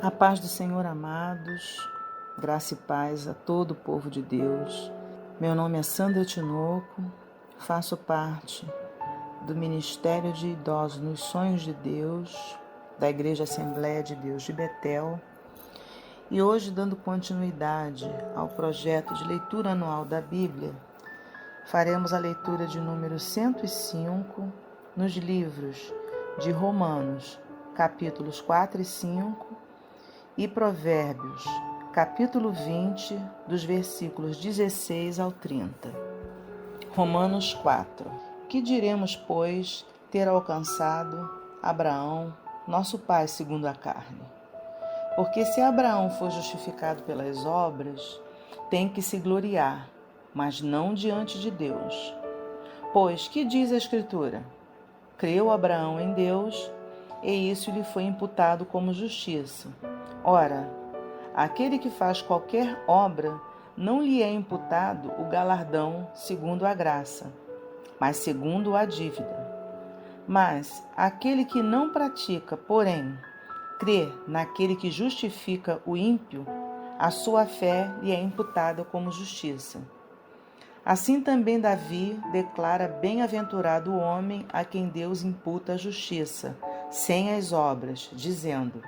A paz do Senhor, amados, graça e paz a todo o povo de Deus. Meu nome é Sandra Tinoco, faço parte do Ministério de Idosos nos Sonhos de Deus, da Igreja Assembleia de Deus de Betel. E hoje, dando continuidade ao projeto de leitura anual da Bíblia, faremos a leitura de número 105 nos livros de Romanos, capítulos 4 e 5, e Provérbios, capítulo 20, dos versículos 16 ao 30. Romanos 4. Que diremos, pois, ter alcançado Abraão, nosso pai segundo a carne? Porque se Abraão for justificado pelas obras, tem que se gloriar, mas não diante de Deus. Pois, que diz a Escritura? Creu Abraão em Deus, e isso lhe foi imputado como justiça. Ora, aquele que faz qualquer obra, não lhe é imputado o galardão segundo a graça, mas segundo a dívida. Mas aquele que não pratica, porém, crê naquele que justifica o ímpio, a sua fé lhe é imputada como justiça. Assim também Davi declara bem-aventurado o homem a quem Deus imputa a justiça, sem as obras, dizendo: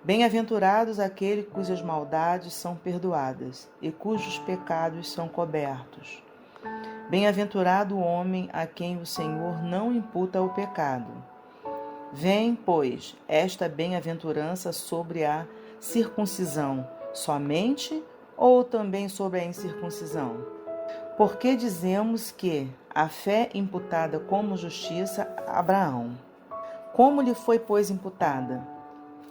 bem-aventurados aqueles cujas maldades são perdoadas e cujos pecados são cobertos. Bem-aventurado o homem a quem o Senhor não imputa o pecado. Vem, pois, esta bem-aventurança sobre a circuncisão somente ou também sobre a incircuncisão? Porque dizemos que a fé imputada como justiça a Abraão. Como lhe foi, pois, imputada?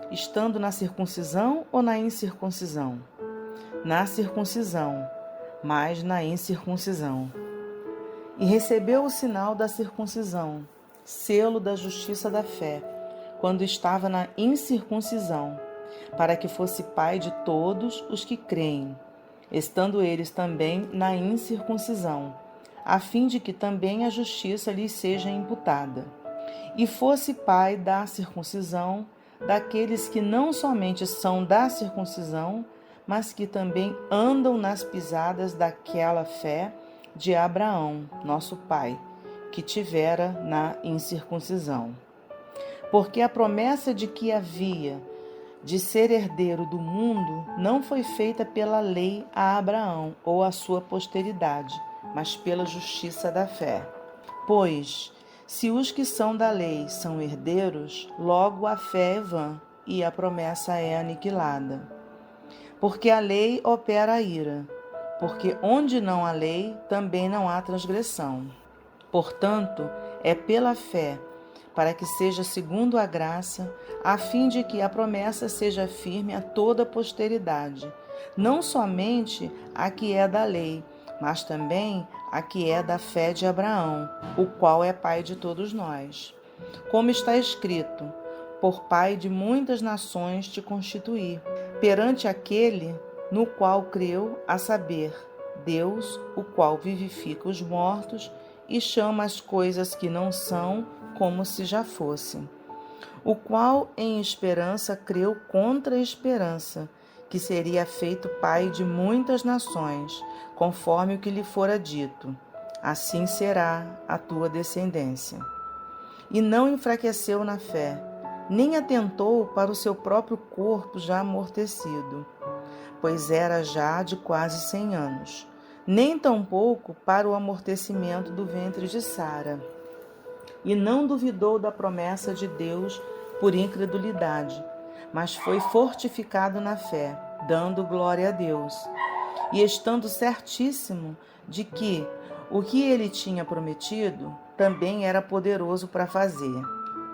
Estando na circuncisão ou na incircuncisão? Na circuncisão, mas na incircuncisão. E recebeu o sinal da circuncisão, selo da justiça da fé, quando estava na incircuncisão, para que fosse pai de todos os que creem, estando eles também na incircuncisão, a fim de que também a justiça lhes seja imputada. E fosse pai da circuncisão, daqueles que não somente são da circuncisão, mas que também andam nas pisadas daquela fé de Abraão, nosso pai, que tivera na incircuncisão. Porque a promessa de que havia de ser herdeiro do mundo não foi feita pela lei a Abraão ou a sua posteridade, mas pela justiça da fé. Pois, se os que são da lei são herdeiros, logo a fé é vã e a promessa é aniquilada. Porque a lei opera a ira, porque onde não há lei, também não há transgressão. Portanto, é pela fé, para que seja segundo a graça, a fim de que a promessa seja firme a toda a posteridade, não somente a que é da lei, mas também a que é da fé de Abraão, o qual é pai de todos nós. Como está escrito: por pai de muitas nações te constituí, perante aquele no qual creu, a saber, Deus, o qual vivifica os mortos e chama as coisas que não são como se já fossem. O qual em esperança creu contra a esperança, que seria feito pai de muitas nações, conforme o que lhe fora dito: assim será a tua descendência. E não enfraqueceu na fé, nem atentou para o seu próprio corpo já amortecido, pois era já de quase 100 anos, nem tampouco para o amortecimento do ventre de Sara. E não duvidou da promessa de Deus por incredulidade, mas foi fortificado na fé, dando glória a Deus, e estando certíssimo de que o que ele tinha prometido também era poderoso para fazer,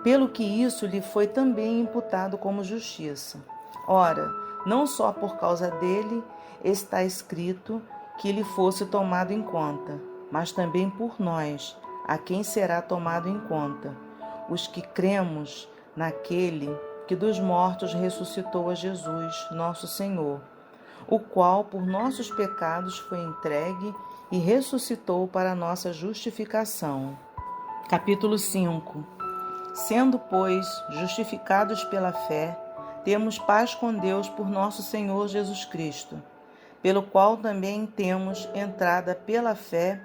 pelo que isso lhe foi também imputado como justiça. Ora, não só por causa dele está escrito que lhe fosse tomado em conta, mas também por nós, a quem será tomado em conta, os que cremos naquele que dos mortos ressuscitou a Jesus, nosso Senhor, o qual por nossos pecados foi entregue e ressuscitou para a nossa justificação. Capítulo 5. Sendo, pois, justificados pela fé, temos paz com Deus por nosso Senhor Jesus Cristo, pelo qual também temos entrada pela fé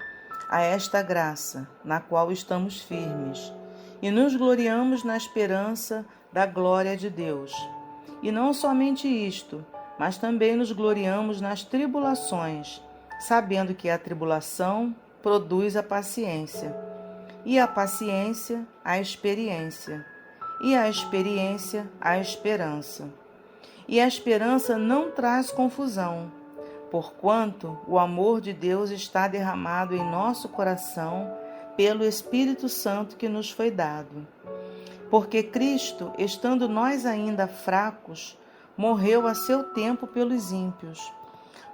a esta graça, na qual estamos firmes, e nos gloriamos na esperança da glória de Deus. E não somente isto, mas também nos gloriamos nas tribulações, sabendo que a tribulação produz a paciência, e a paciência a experiência, e a experiência a esperança. E a esperança não traz confusão, porquanto o amor de Deus está derramado em nosso coração pelo Espírito Santo que nos foi dado. Porque Cristo, estando nós ainda fracos, morreu a seu tempo pelos ímpios.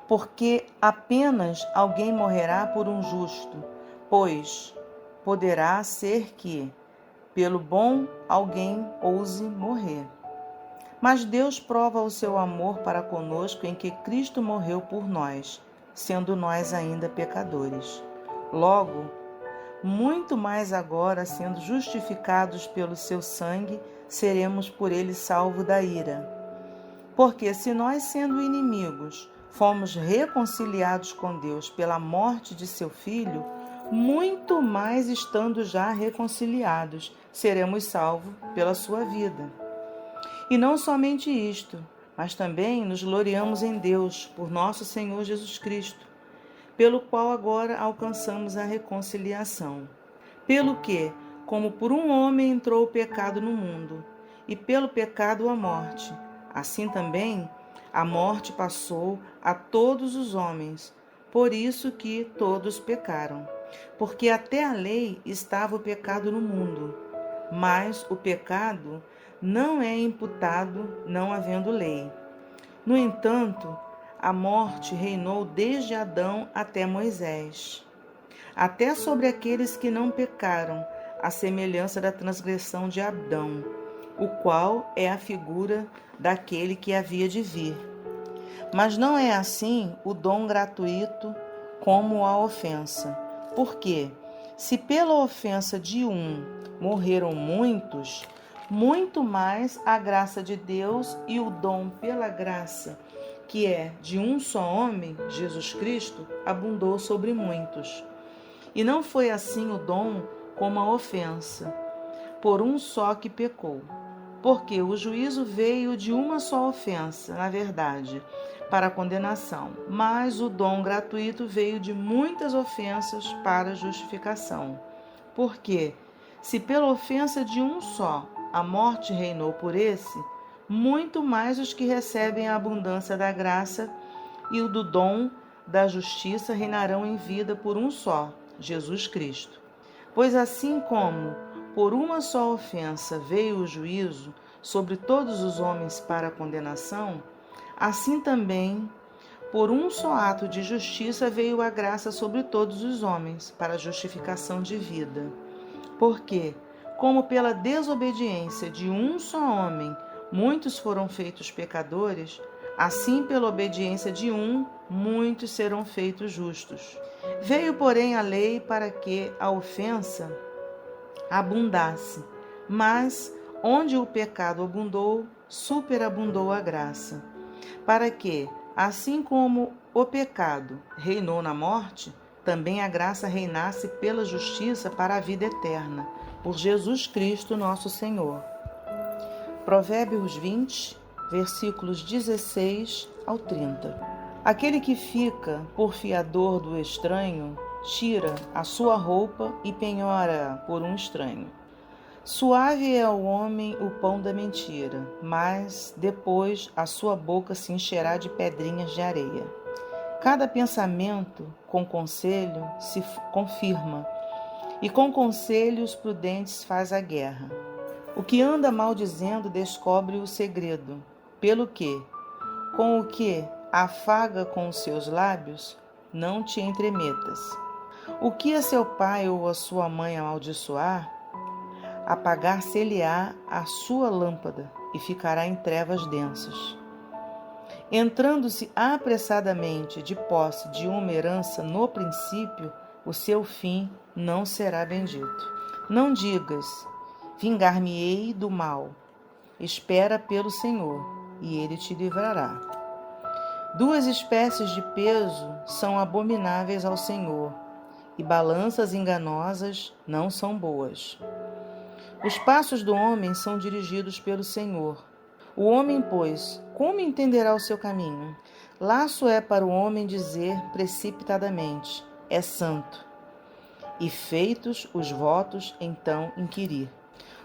Porque apenas alguém morrerá por um justo, pois poderá ser que, pelo bom, alguém ouse morrer. Mas Deus prova o seu amor para conosco em que Cristo morreu por nós, sendo nós ainda pecadores. Logo, muito mais agora, sendo justificados pelo seu sangue, seremos por ele salvos da ira. Porque se nós, sendo inimigos, fomos reconciliados com Deus pela morte de seu Filho, muito mais estando já reconciliados, seremos salvos pela sua vida. E não somente isto, mas também nos gloriamos em Deus, por nosso Senhor Jesus Cristo, pelo qual agora alcançamos a reconciliação. Pelo que, como por um homem entrou o pecado no mundo, e pelo pecado a morte, assim também a morte passou a todos os homens, por isso que todos pecaram. Porque até a lei estava o pecado no mundo, mas o pecado não é imputado não havendo lei. No entanto, a morte reinou desde Adão até Moisés, até sobre aqueles que não pecaram, à semelhança da transgressão de Adão, o qual é a figura daquele que havia de vir. Mas não é assim o dom gratuito como a ofensa. Porque, se pela ofensa de um morreram muitos, muito mais a graça de Deus e o dom pela graça, que é de um só homem, Jesus Cristo, abundou sobre muitos. E não foi assim o dom como a ofensa, por um só que pecou. Porque o juízo veio de uma só ofensa, na verdade, para a condenação, mas o dom gratuito veio de muitas ofensas para a justificação. Porque, se pela ofensa de um só a morte reinou por esse, muito mais os que recebem a abundância da graça e o do dom da justiça reinarão em vida por um só, Jesus Cristo. Pois assim como por uma só ofensa veio o juízo sobre todos os homens para a condenação, assim também, por um só ato de justiça veio a graça sobre todos os homens para a justificação de vida. Porque, como pela desobediência de um só homem muitos foram feitos pecadores, assim pela obediência de um, muitos serão feitos justos. Veio, porém, a lei para que a ofensa abundasse, mas onde o pecado abundou, superabundou a graça, para que, assim como o pecado reinou na morte, também a graça reinasse pela justiça para a vida eterna, por Jesus Cristo nosso Senhor. Provérbios 20, versículos 16 ao 30. Aquele que fica por fiador do estranho, tira a sua roupa e penhora por um estranho. Suave é ao homem o pão da mentira, mas depois a sua boca se encherá de pedrinhas de areia. Cada pensamento com conselho se confirma, e com conselhos prudentes faz a guerra. O que anda maldizendo descobre o segredo, pelo que, com o que afaga com os seus lábios, não te entremetas. O que a seu pai ou a sua mãe amaldiçoar, apagar-se-lhe-á a sua lâmpada e ficará em trevas densas. Entrando-se apressadamente de posse de uma herança no princípio, o seu fim não será bendito. Não digas, vingar-me-ei do mal. Espera pelo Senhor. e ele te livrará. Duas espécies de peso são abomináveis ao Senhor, e balanças enganosas não são boas. Os passos do homem são dirigidos pelo Senhor. O homem, pois, como entenderá o seu caminho? Laço é para o homem dizer precipitadamente, é santo. E feitos os votos, então inquirir.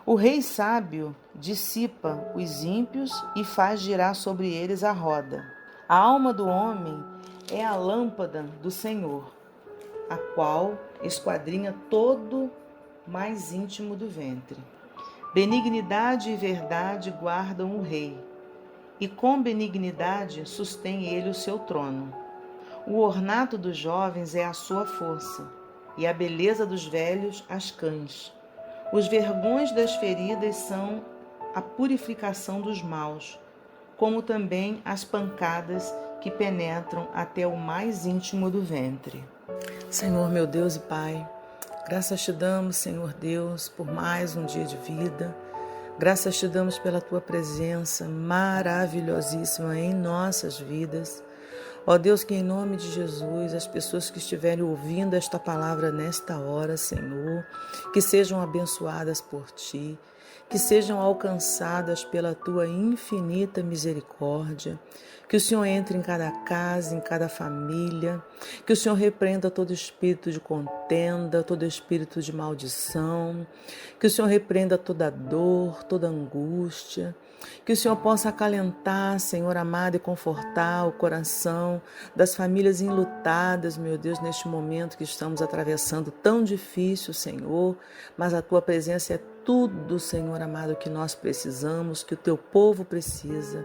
O rei sábio dissipa os ímpios e faz girar sobre eles a roda. A alma do homem é a lâmpada do Senhor, a qual esquadrinha todo mais íntimo do ventre. Benignidade e verdade guardam o rei, e com benignidade sustém ele o seu trono. O ornato dos jovens é a sua força, e a beleza dos velhos as cães. Os vergões das feridas são a purificação dos maus, como também as pancadas que penetram até o mais íntimo do ventre. Senhor, meu Deus e Pai, graças te damos, Senhor Deus, por mais um dia de vida. Graças te damos pela tua presença maravilhosíssima em nossas vidas. Ó Deus, que em nome de Jesus, as pessoas que estiverem ouvindo esta palavra nesta hora, Senhor, que sejam abençoadas por Ti, que sejam alcançadas pela Tua infinita misericórdia, que o Senhor entre em cada casa, em cada família, que o Senhor repreenda todo espírito de contenda, todo espírito de maldição, que o Senhor repreenda toda dor, toda angústia, que o Senhor possa acalentar, Senhor amado, e confortar o coração das famílias enlutadas, meu Deus, neste momento que estamos atravessando tão difícil, Senhor, mas a Tua presença é tudo, Senhor amado, que nós precisamos, que o Teu povo precisa.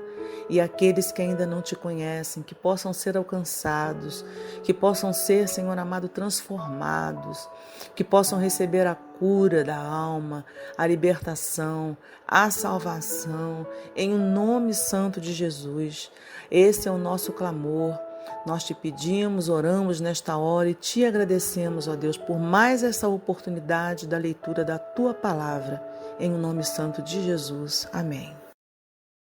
E aqueles que ainda não Te conhecem, que possam ser alcançados, que possam ser, Senhor amado, transformados, que possam receber a cura da alma, a libertação, a salvação, em nome santo de Jesus. Esse é o nosso clamor. Nós Te pedimos, oramos nesta hora e Te agradecemos, ó Deus, por mais essa oportunidade da leitura da Tua palavra, em nome santo de Jesus. Amém.